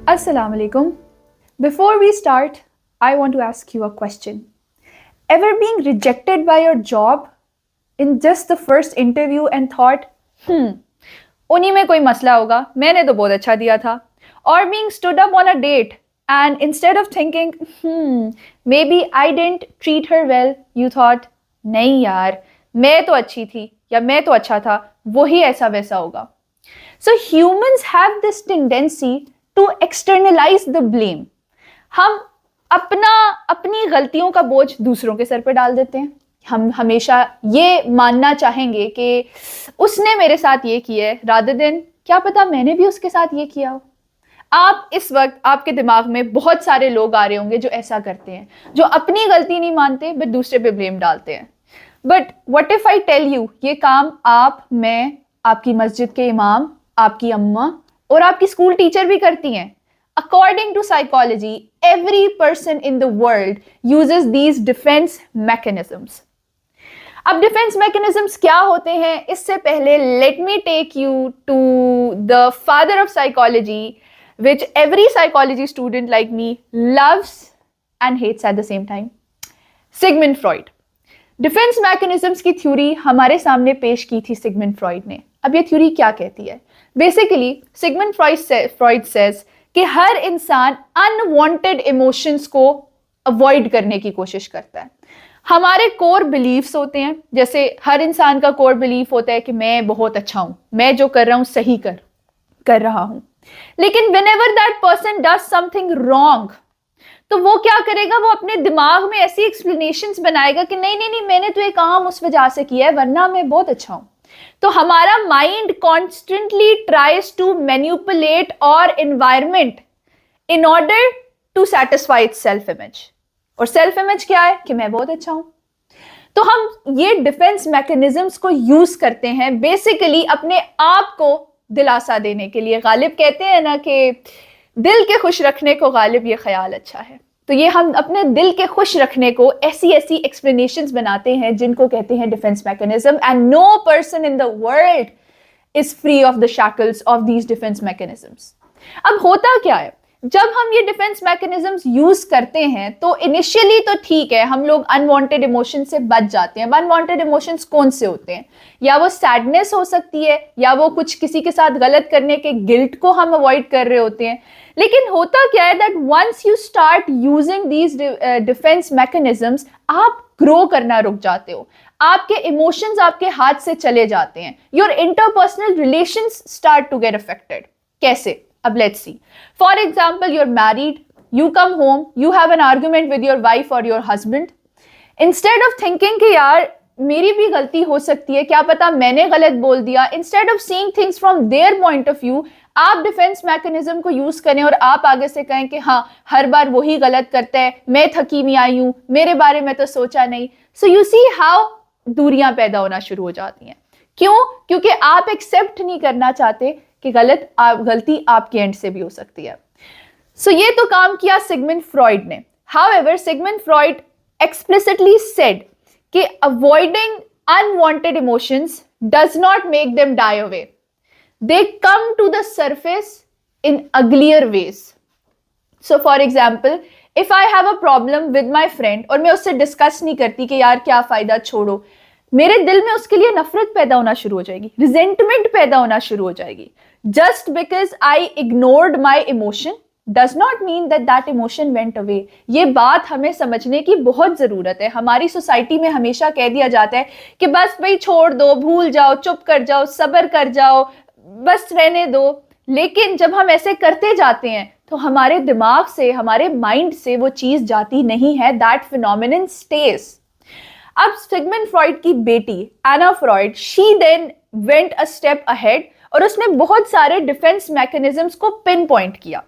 Assalamu alaikum. Before we start, I want to ask you a question. Ever being rejected by your job in just the first interview and thought, उन्हीं में कोई मसला होगा, मैंने तो बहुत अच्छा दिया था. Or being stood up on a date and instead of thinking, maybe I didn't treat her well, you thought, नहीं यार, मैं तो अच्छी थी या मैं तो अच्छा था, वही ऐसा वैसा होगा. So humans have this tendency to externalize the blame. हम अपनी गलतियों का बोझ दूसरों के सर पे डाल देते हैं. हम हमेशा ये मानना चाहेंगे कि उसने मेरे साथ ये किया है, rather than क्या पता मैंने भी उसके साथ ये किया हो. आप इस वक्त आपके दिमाग में बहुत सारे लोग आ रहे होंगे जो ऐसा करते हैं, जो अपनी गलती नहीं मानते बट दूसरे पे ब्लेम डालते हैं. But what if I tell you, ये काम आप, मैं, आपकी मस्जिद के इमाम, आपकी अम्मा और आपकी स्कूल टीचर भी करती हैं. According to psychology, every person in the world uses these defense mechanisms. अब डिफेंस मैकेनिज्म्स क्या होते हैं, इससे पहले let me take you to the father of psychology, which every psychology student like me loves and hates at the same time. Sigmund Freud. Defence mechanisms की theory हमारे सामने पेश की थी सिगमंड फ्रॉइड ने. अब ये थ्योरी क्या कहती है? बेसिकली सिगमंड फ्रॉइड सेज कि हर इंसान अनवांटेड इमोशंस को अवॉइड करने की कोशिश करता है. हमारे कोर बिलीफ्स होते हैं, जैसे हर इंसान का कोर बिलीफ होता है कि मैं बहुत अच्छा हूं, मैं जो कर रहा हूं सही कर रहा हूं. लेकिन whenever that person does something wrong, तो वो क्या करेगा, वो अपने दिमाग में ऐसी एक्सप्लेनेशंस बनाएगा कि नहीं मैंने तो ये काम उस वजह से किया है वरना मैं बहुत अच्छा हूं. तो हमारा mind constantly tries to manipulate और environment in order to satisfy its self image. और सेल्फ इमेज क्या है कि मैं बहुत अच्छा हूं. तो हम ये डिफेंस मैकेनिज्म्स को यूज करते हैं बेसिकली अपने आप को दिलासा देने के लिए. गालिब कहते हैं ना कि दिल के खुश रखने को गालिब ये ख्याल अच्छा है. तो ये हम अपने दिल के खुश रखने को ऐसी एक्सप्लेनेशंस बनाते हैं जिनको कहते हैं defence mechanism. And no person in the world is free of the shackles of these defence mechanisms. अब होता क्या है, जब हम ये डिफेंस मैकेनिज्म्स यूज करते हैं तो इनिशियली तो ठीक है, हम लोग अनवांटेड इमोशन से बच जाते हैं. अनवांटेड इमोशंस कौन से होते हैं? या वो सैडनेस हो सकती है, या वो कुछ किसी के साथ गलत करने के गिल्ट को हम अवॉइड कर रहे होते हैं. लेकिन होता क्या है that once you start using these defence mechanisms, आप ग्रो करना रुक जाते हो. आपके इमोशंस आपके हाथ से चले जाते हैं. Your interpersonal relations start to get affected. कैसे? अब let's see. For example, you are married, you come home, you have an argument with your wife or your husband. Instead of thinking कि यार मेरी भी गलती हो सकती है, क्या पता मैंने गलत बोल दिया, instead of seeing things from their point of view, आप डिफेंस मैकेनिज्म को यूज करें और आप आगे से कहें कि हाँ हर बार वही गलत करता है, मैं थकी हुई आई हूं, मेरे बारे में तो सोचा नहीं. सो यू सी हाउ दूरियां पैदा होना शुरू हो जाती हैं. क्यों? क्योंकि आप एक्सेप्ट नहीं करना चाहते कि गलती आपके एंड से भी हो सकती है. सो ये तो काम किया सिगमंड फ्रॉइड ने. However Sigmund Freud explicitly said कि avoiding unwanted emotions does not make them die away. They come to the surface in uglier ways. So for example, if I have a problem with my friend और मैं उससे discuss नहीं करती कि यार क्या फायदा, छोड़ो, मेरे दिल में उसके लिए नफरत पैदा होना शुरू हो जाएगी, रिजेंटमेंट पैदा होना शुरू हो जाएगी. Just because I ignored my emotion does not mean that that emotion went away. ये बात हमें समझने की बहुत जरूरत है. हमारी सोसाइटी में हमेशा कह दिया जाता है कि बस भाई छोड़ दो, भूल जाओ, चुप कर जाओ, सब्र कर जाओ, बस रहने दो. लेकिन जब हम ऐसे करते जाते हैं तो हमारे दिमाग से, हमारे माइंड से वो चीज जाती नहीं है. That phenomenon stage. अब सिगमंड फ्रॉइड की बेटी Anna Freud, she then went a step ahead और उसने बहुत सारे डिफेंस मैकेनिज्म्स को पिन पॉइंट किया.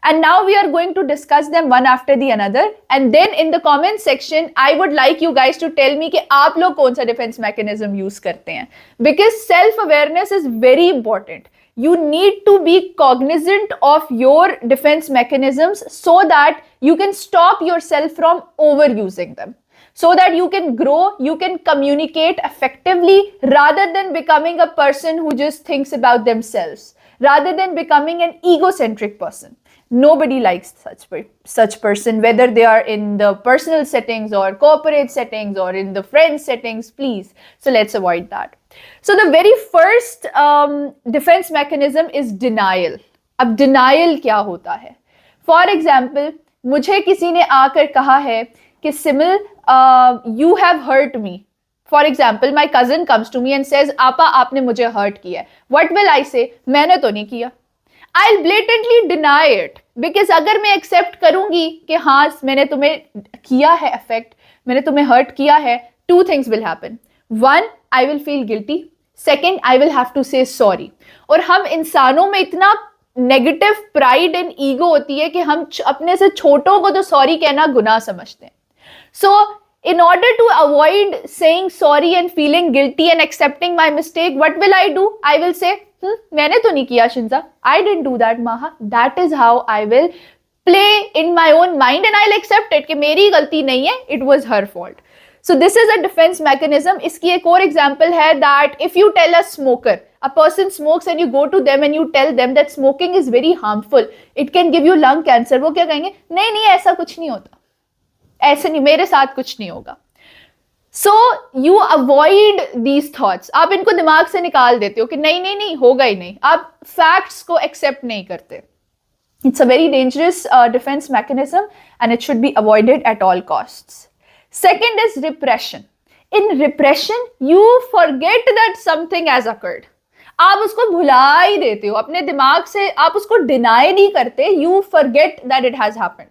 And now we are going to discuss them one after the another. And then in the comment section, I would like you guys to tell me कि आप लोग कौन सा defense mechanism use करते हैं. Because self-awareness is very important. You need to be cognizant of your defense mechanisms so that you can stop yourself from overusing them. So that you can grow, you can communicate effectively rather than becoming a person who just thinks about themselves, rather than becoming an egocentric person. Nobody likes such person, whether they are in the personal settings or corporate settings or in the friend settings, please. So let's avoid that. So the very first defense mechanism is denial. अब denial क्या होता है? For example, मुझे किसी ने आकर कहा है कि simile, you have hurt me. For example, my cousin comes to me and says, आपा आपने मुझे hurt किया है. What will I say? मैंने तो नहीं किया. I'll blatantly deny it, because अगर मैं accept करूंगी कि हाँ मैंने तुम्हें किया है affect, मैंने तुम्हें hurt किया है, two things will happen. One, I will feel guilty. Second, I will have to say sorry. और हम इंसानों में इतना नेगेटिव प्राइड एंड ईगो होती है कि हम अपने से छोटों को तो सॉरी कहना गुनाह समझते हैं. सो in order to avoid saying sorry and feeling guilty and accepting my mistake, what will I do? I will say, मैंने तो नहीं किया शिंजा, I didn't do that Maha. That is how I will play in my own mind and I'll accept it कि मेरी गलती नहीं है, it was her fault. So this is a defense mechanism. इसकी एक और example है that if you tell a smoker, a person smokes and you go to them and you tell them that smoking is very harmful, it can give you lung cancer, वो क्या कहेंगे? नहीं नहीं ऐसा कुछ नहीं होता, ऐसे नहीं, मेरे साथ कुछ नहीं होगा. So you avoid these thoughts. आप इनको दिमाग से निकाल देते हो कि नहीं नहीं नहीं होगा ही नहीं. आप फैक्ट्स को एक्सेप्ट नहीं करते. It's a very dangerous defence mechanism and it should be avoided at all costs. Second is repression. In repression you forget that something has occurred. आप उसको भुला ही देते हो अपने दिमाग से, आप उसको डिनाई नहीं करते. You forget that it has happened.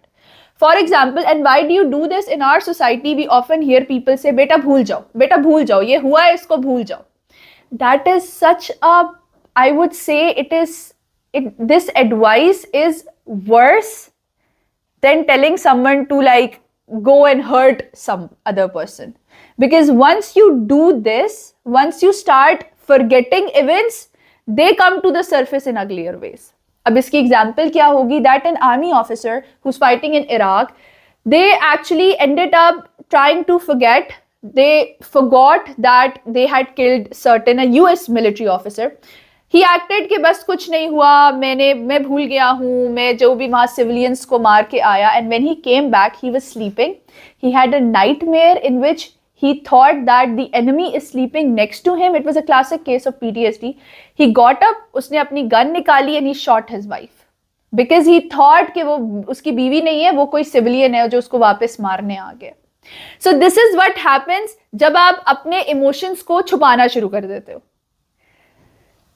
For example, and why do you do this in our society? We often hear people say, "बेटा भूल जाओ, ये हुआ है, इसको भूल जाओ." That is such a, I would say, this advice is worse than telling someone to like go and hurt some other person. Because once you do this, once you start forgetting events, they come to the surface in uglier ways. अब इसकी example क्या होगी? That an army officer who's fighting in Iraq, they actually ended up trying to forget. They forgot that they had killed certain a US military officer. He acted कि बस कुछ नहीं हुआ, मैं भूल गया हूँ, मैं जो भी वहाँ civilians को मार के आया. And when he came back, he was sleeping. He had a nightmare in which he thought that the enemy is sleeping next to him. It was a classic case of PTSD. He got up, उसने अपनी gun निकाली and he shot his wife because he thought कि वो उसकी बीवी नहीं है, वो कोई civilian है जो उसको वापस मारने आ गया. So this is what happens जब आप अपने emotions को छुपाना शुरू कर देते हो.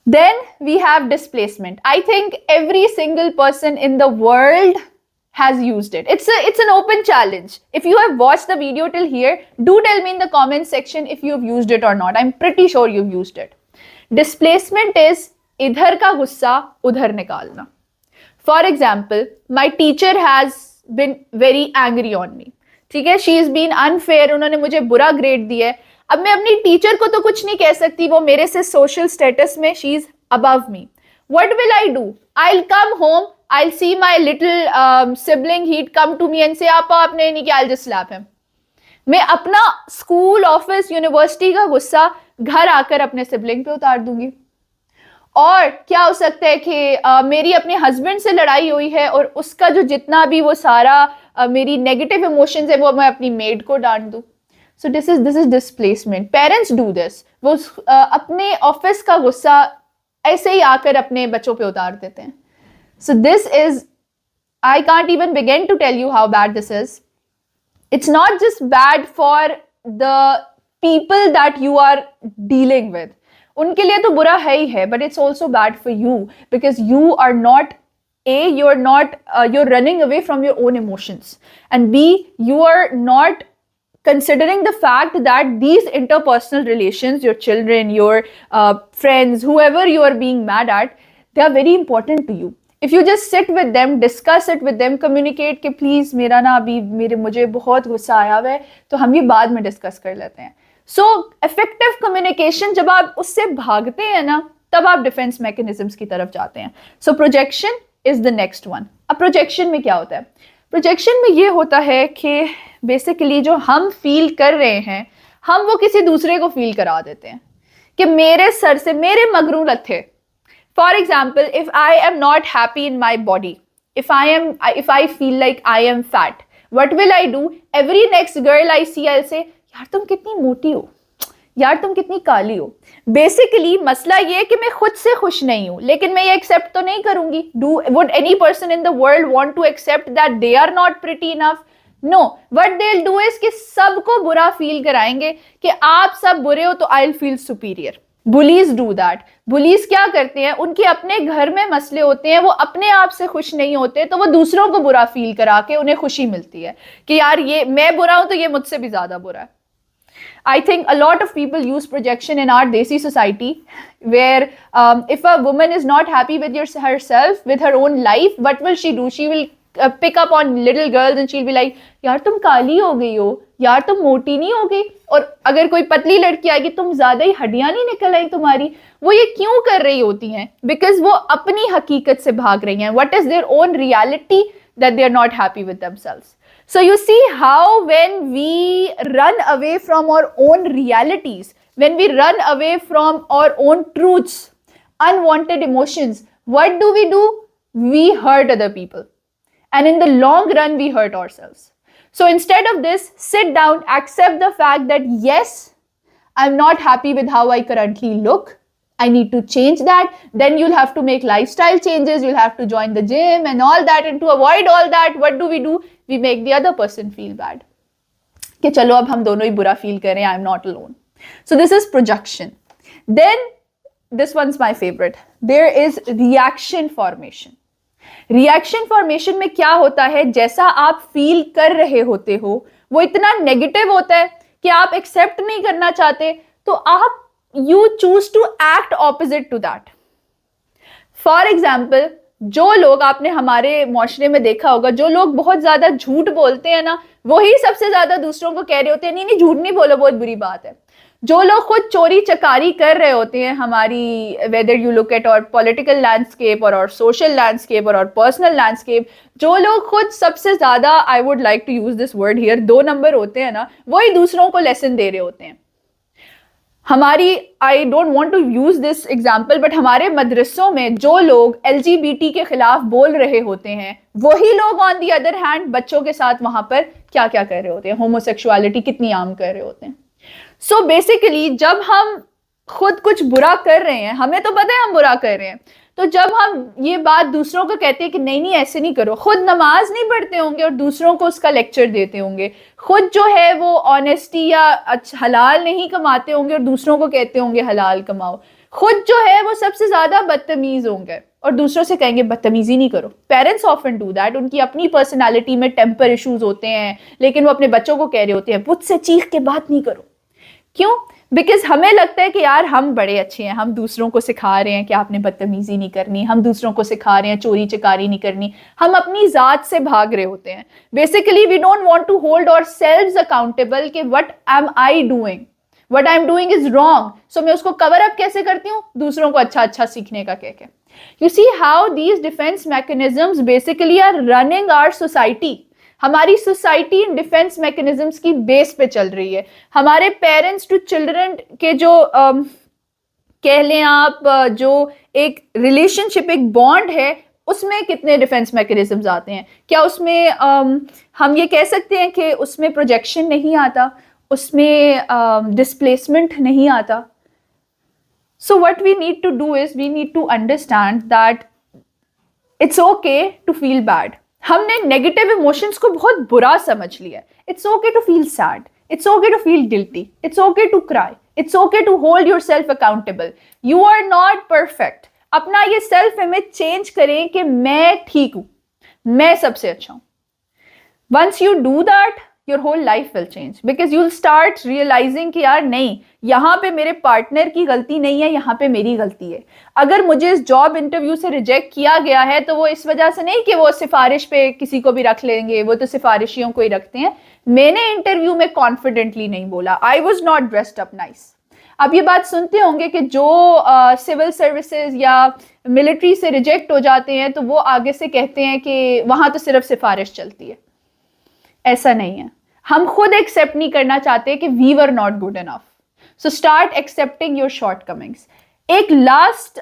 Then we have displacement. I think every single person in the world has used it. It's an open challenge. If you have watched the video till here, do tell me in the comment section if you've used it or not. I'm pretty sure you've used it. Displacement is idhar ka gussa udhar nikalna. For example, my teacher has been very angry on me. ठीक है, she has been unfair, उन्होंने मुझे बुरा grade दिया है. अब मैं अपनी टीचर को तो कुछ नहीं कह सकती, वो मेरे से सोशल स्टेटस में she is above me. What will I do? I'll come home, I'll see my little sibling, he'd come to me and say, आपा आपने नहीं किया, I'll just slap him. मैं अपना स्कूल, ऑफिस, यूनिवर्सिटी का गुस्सा घर आकर अपने सिबलिंग पे उतार दूंगी. और क्या हो सकता है कि मेरी अपने हस्बैंड से लड़ाई हुई है और उसका जो जितना भी वो सारा मेरी नेगेटिव इमोशंस है वो मैं अपनी मेड को डांट दूं. So this is displacement. Parents do this. वो अपने ऑफिस का गुस्सा ऐसे ही आकर अपने बच्चों पे उतार देते हैं. So this is, I can't even begin to tell you how bad this is. It's not just bad for the people that you are dealing with. उनके लिए तो बुरा है ही है, but it's also bad for you because you are not, you're running away from your own emotions, and B, you are not considering the fact that these interpersonal relations, your children, your friends, whoever you are being mad at, they are very important to you. If you just sit with them, discuss it with them, communicate कि please मेरा ना अभी मुझे बहुत गुस्सा आया हुआ है, तो हम ये बाद में डिस्कस कर लेते हैं. सो इफेक्टिव कम्युनिकेशन, जब आप उससे भागते हैं ना, तब आप डिफेंस मैकेनिज्म्स की तरफ जाते हैं. So projection is the next one. अब प्रोजेक्शन में क्या होता है? प्रोजेक्शन में ये होता है कि बेसिकली जो हम फील कर रहे हैं, हम वो किसी दूसरे को फील करा देते हैं कि मेरे सर से मेरे मगरू लथे. For example, if I am not happy in my body, if I feel like I am fat, what will I do? Every next girl I see, I'll say, यार तुम कितनी मोटी हो, यार तुम कितनी काली हो. बेसिकली मसला ये है कि मैं खुद से खुश नहीं हूं, लेकिन मैं ये एक्सेप्ट तो नहीं करूंगी. Would any person in the world want to accept that they are not pretty enough? No. What they will do is कि सबको बुरा फील कराएंगे कि आप सब बुरे हो तो I will feel superior. Bullies do that. Bullies क्या करते हैं, उनके अपने घर में मसले होते हैं, वो अपने आप से खुश नहीं होते, तो वो दूसरों को बुरा फील करा के उन्हें खुशी मिलती है कि यार ये मैं बुरा हूं तो ये मुझसे भी ज्यादा बुरा है. I think a lot of people use projection in our Desi society, where if a woman is not happy with herself, with her own life, what will she do? She will pick up on little girls and she'll be like, यार तुम काली हो गई हो, यार तुम मोटी नहीं हो गई. और अगर कोई पतली लड़की आएगी, तुम ज्यादा ही हड्डियां नहीं निकल आई तुम्हारी. वो ये क्यों कर रही होती हैं? बिकॉज वो अपनी हकीकत से भाग रही हैं. What is their own reality that they are not happy with themselves? So you see how when we run away from our own realities, when we run away from our own truths, unwanted emotions, what do? We hurt other people. And in the long run, we hurt ourselves. So instead of this, sit down, accept the fact that yes, I'm not happy with how I currently look. I need to change that. Then you'll have to make lifestyle changes. You'll have to join the gym and all that. And to avoid all that, what do? We make the other person feel bad. कि चलो अब हम दोनों ही बुरा feel करें. I'm not alone. So this is projection. Then this one's my favorite. There is reaction formation. Reaction formation में क्या होता है, जैसा आप feel कर रहे होते हो वो इतना negative होता है कि आप accept नहीं करना चाहते, तो आप you choose to act opposite to that. For example, जो लोग आपने हमारे माशरे में देखा होगा, जो लोग बहुत ज्यादा झूठ बोलते हैं ना, वही सबसे ज्यादा दूसरों को कह रहे होते हैं नहीं नहीं झूठ नहीं बोलो, बहुत बुरी बात है. जो लोग खुद चोरी चकारी कर रहे होते हैं, हमारी वेदर यू लुक एट और पॉलिटिकल लैंडस्केप और सोशल लैंडस्केप और पर्सनल लैंडस्केप, जो लोग खुद सबसे ज्यादा, I would like to use this word here, 2 number होते हैं ना, वही दूसरों को लेसन दे रहे होते हैं. हमारी, I don't want to use this example, but हमारे मदरसों में जो लोग LGBT के खिलाफ बोल रहे होते हैं, वही लोग ऑन दी अदर हैंड बच्चों के साथ वहां पर क्या क्या कर रहे होते हैं, होमोसेक्सुअलिटी कितनी आम कर रहे होते हैं. सो बेसिकली जब हम खुद कुछ बुरा कर रहे हैं, हमें तो पता है हम बुरा कर रहे हैं, तो जब हम ये बात दूसरों को कहते हैं कि नहीं नहीं ऐसे नहीं करो, खुद नमाज नहीं पढ़ते होंगे और दूसरों को उसका लेक्चर देते होंगे, खुद जो है वो ऑनेस्टी या हलाल नहीं कमाते होंगे और दूसरों को कहते होंगे हलाल कमाओ, खुद जो है वो सबसे ज्यादा बदतमीज होंगे और दूसरों से कहेंगे बदतमीजी नहीं करो. Parents often do that. उनकी अपनी पर्सनालिटी में टेम्पर इश्यूज होते हैं, लेकिन वो अपने बच्चों को कह रहे होते हैं मुझसे चीख के बात नहीं करो. क्यों? बिकॉज हमें लगता है कि यार हम बड़े अच्छे हैं, हम दूसरों को सिखा रहे हैं कि आपने बदतमीजी नहीं करनी, हम दूसरों को सिखा रहे हैं चोरी चकारी नहीं करनी, हम अपनी जात से भाग रहे होते हैं. Basically we don't want to hold ourselves accountable कि what am I doing, what I am doing is wrong. So मैं उसको कवर अप कैसे करती हूँ, दूसरों को अच्छा अच्छा सीखने का कह के. You see how these defence mechanisms basically are running our society. हमारी सोसाइटी इन डिफेंस मैकेनिज्म्स की बेस पे चल रही है. हमारे पेरेंट्स टू चिल्ड्रन के जो कह लें आप, जो एक रिलेशनशिप, एक बॉन्ड है, उसमें कितने डिफेंस मैकेनिज्म्स आते हैं. क्या उसमें हम ये कह सकते हैं कि उसमें प्रोजेक्शन नहीं आता, उसमें डिस्प्लेसमेंट नहीं आता. So what we need to do is we need to understand that it's okay to feel bad. हमने नेगेटिव इमोशंस को बहुत बुरा समझ लिया. It's okay to feel sad, it's okay to feel guilty, it's okay to cry, it's okay to hold yourself accountable. You are not perfect. अपना ये self image change करें कि मैं ठीक हूं, मैं सबसे अच्छा हूं. Once you do that, your whole life will change, because you will start realising कि यार नहीं, यहाँ पे मेरे पार्टनर की गलती नहीं है, यहाँ पे मेरी गलती है. अगर मुझे इस जॉब इंटरव्यू से रिजेक्ट किया गया है तो वो इस वजह से नहीं कि वो सिफारिश पे किसी को भी रख लेंगे, वो तो सिफारिशियों को ही रखते हैं. मैंने इंटरव्यू में कॉन्फिडेंटली नहीं बोला, I was not dressed up nice. आप ये बात सुनते होंगे कि जो सिविल सर्विसेज या मिलिट्री से रिजेक्ट हो जाते हैं तो वो आगे से कहते हैं कि वहां तो सिर्फ सिफारिश चलती है. ऐसा नहीं है. हम खुद एक्सेप्ट नहीं करना चाहते कि we were not good enough. So start accepting your shortcomings. एक लास्ट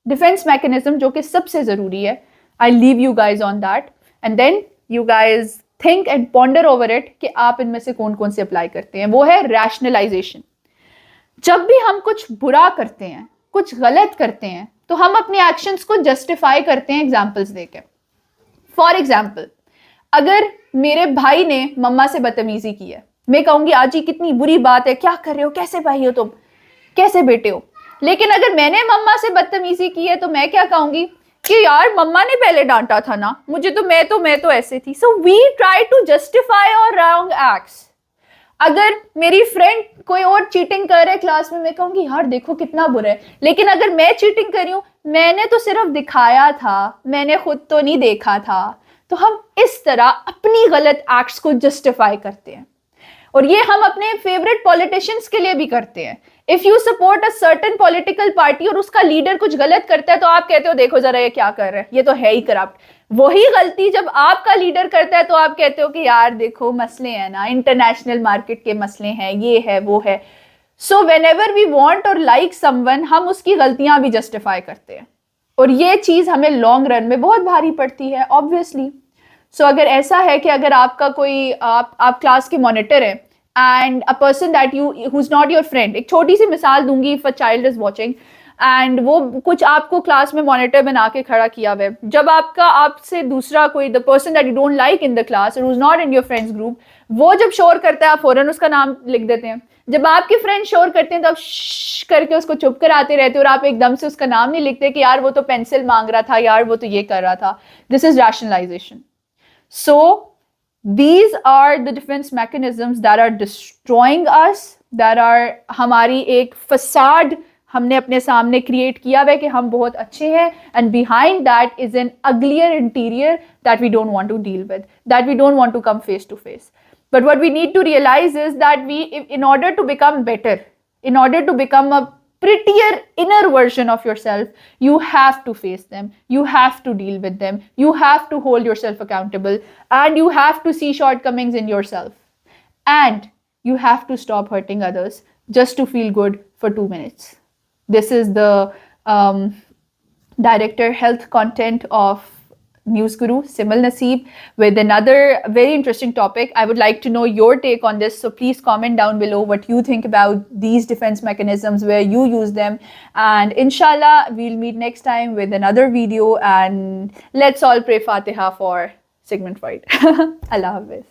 डिफेंस मैकेनिज्म जो कि सबसे जरूरी है, I leave you guys on that and then you guys think and ponder over it कि आप इनमें से कौन कौन से अप्लाई करते हैं। वो है रैशनलाइजेशन। जब भी हम कुछ बुरा करते हैं, कुछ गलत करते हैं, तो हम अपने एक्शंस को जस्टिफाई करते हैं एग्जाम्पल्स देकर। फॉर एग्जाम्पल, अगर मेरे भाई ने मम्मा से बदतमीजी की है, मैं कहूंगी आज ही कितनी बुरी बात है, क्या कर रहे हो, कैसे भाई हो तुम, कैसे बेटे हो। लेकिन अगर मैंने मम्मा से बदतमीजी की है तो मैं क्या कहूंगी कि यार मम्मा ने पहले डांटा था ना मुझे, तो मैं तो ऐसे थी। So we try to justify our wrong acts. अगर मेरी फ्रेंड कोई और चीटिंग कर रहा है क्लास में, मैं कहूंगी यार देखो कितना बुरा है। लेकिन अगर मैं चीटिंग कर रही हूं, मैंने तो सिर्फ दिखाया था, मैंने खुद तो नहीं देखा था। तो हम इस तरह अपनी गलत एक्ट्स को जस्टिफाई करते हैं। और ये हम अपने फेवरेट पॉलिटिशियंस के लिए भी करते हैं। If you support a certain political party और उसका लीडर कुछ गलत करता है तो आप कहते हो देखो जरा ये क्या कर रहा है, ये तो है ही करप्ट। वही गलती जब आपका लीडर करता है तो आप कहते हो कि यार देखो मसले हैं ना, इंटरनेशनल मार्केट के मसले हैं, ये है वो है। सो व्हेनेवर वी वांट और लाइक समवन, हम उसकी गलतियां भी जस्टिफाई करते हैं। और ये चीज हमें लॉन्ग रन में बहुत भारी पड़ती है ऑब्वियसली। सो अगर ऐसा है कि अगर आपका कोई आप क्लास के मॉनिटर हैं and a person that you who is not your friend, एक छोटी सी मिसाल दूंगी, if a child is watching and वो कुछ आपको क्लास में मॉनिटर बना के खड़ा किया हुआ है, जब आपसे दूसरा कोई the person that you don't like in the class और who is not in your friends group, वो जब शोर करता है आप फौरन उसका नाम लिख देते हैं। जब आपके फ्रेंड शोर करते हैं तो आप करके उसको चुप कराते रहते हो और आप एकदम से उसका नाम नहीं लिखते कि यार वो तो पेंसिल मांग रहा था, यार वो तो ये कर रहा था। This is rationalisation. So these are the defense mechanisms that are destroying us, that are हमारी एक फसाद हमने अपने सामने क्रिएट किया है कि हम बहुत अच्छे हैं, and behind that is an uglier interior that we don't want to deal with, that we don't want to come face to face. But what we need to realize is that in order to become better, in order to become a prettier inner version of yourself, you have to face them, you have to deal with them, you have to hold yourself accountable, and you have to see shortcomings in yourself, and you have to stop hurting others just to feel good for 2 minutes. This is the director health content of News Guru, Simal Naseeb, with another very interesting topic. I would like to know your take on this. So please comment down below what you think about these defense mechanisms, where you use them. And inshallah, we'll meet next time with another video. And let's all pray Fatiha for Sigmund Freud. Allah Hafiz.